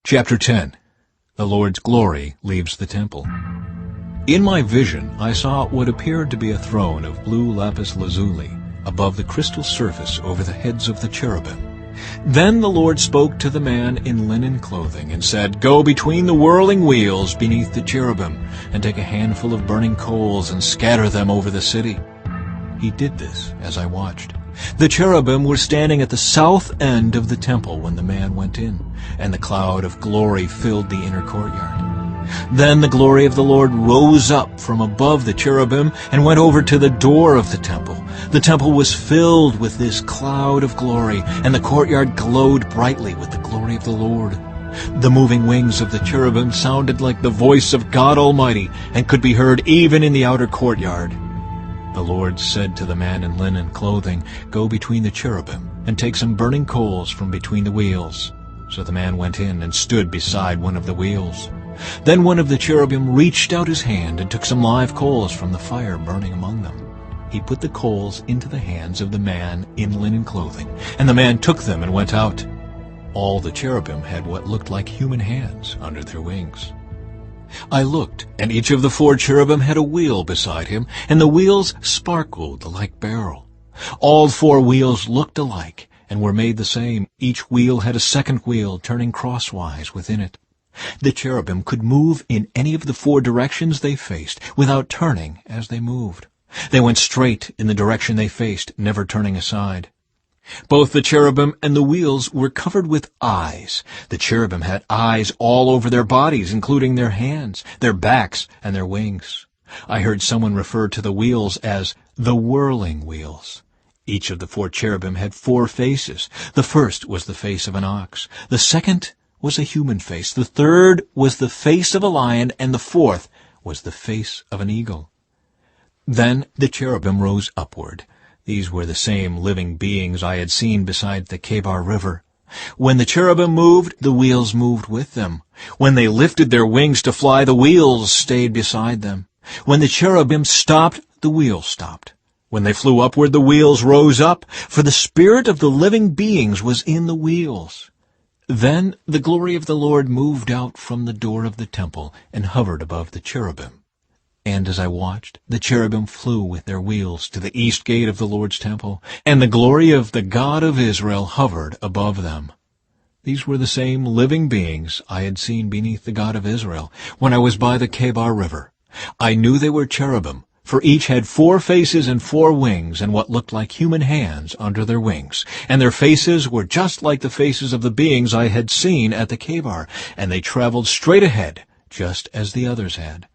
Chapter 10. The Lord's glory leaves the temple. In my vision I saw what appeared to be a throne of blue lapis lazuli above the crystal surface over the heads of the cherubim. Then the Lord spoke to the man in linen clothing and said, "Go between the whirling wheels beneath the cherubim, and take a handful of burning coals and scatter them over the city." He did this as I watched. The cherubim were standing at the south end of the temple when the man went in, and the cloud of glory filled the inner courtyard. Then the glory of the Lord rose up from above the cherubim and went over to the door of the temple. The temple was filled with this cloud of glory, and the courtyard glowed brightly with the glory of the Lord. The moving wings of the cherubim sounded like the voice of God Almighty and could be heard even in the outer courtyard. The Lord said to the man in linen clothing, "Go between the cherubim and take some burning coals from between the wheels." So the man went in and stood beside one of the wheels. Then one of the cherubim reached out his hand and took some live coals from the fire burning among them. He put the coals into the hands of the man in linen clothing, and the man took them and went out. All the cherubim had what looked like human hands under their wings. I looked, and each of the 4 cherubim had a wheel beside him, and the wheels sparkled like beryl. All 4 wheels looked alike and were made the same. Each wheel had a second wheel turning crosswise within it. The cherubim could move in any of the 4 directions they faced without turning as they moved. They went straight in the direction they faced, never turning aside. Both the cherubim and the wheels were covered with eyes. The cherubim had eyes all over their bodies, including their hands, their backs, and their wings. I heard someone refer to the wheels as the whirling wheels. Each of the 4 cherubim had 4 faces. The first was the face of an ox. The second was a human face. The third was the face of a lion, and the fourth was the face of an eagle. Then the cherubim rose upward. These were the same living beings I had seen beside the Kebar River. When the cherubim moved, the wheels moved with them. When they lifted their wings to fly, the wheels stayed beside them. When the cherubim stopped, the wheels stopped. When they flew upward, the wheels rose up, for the spirit of the living beings was in the wheels. Then the glory of the Lord moved out from the door of the temple and hovered above the cherubim. And as I watched, the cherubim flew with their wheels to the east gate of the Lord's temple, and the glory of the God of Israel hovered above them. These were the same living beings I had seen beneath the God of Israel when I was by the Kebar River. I knew they were cherubim, for each had 4 faces and 4 wings and what looked like human hands under their wings. And their faces were just like the faces of the beings I had seen at the Kebar, and they traveled straight ahead, just as the others had.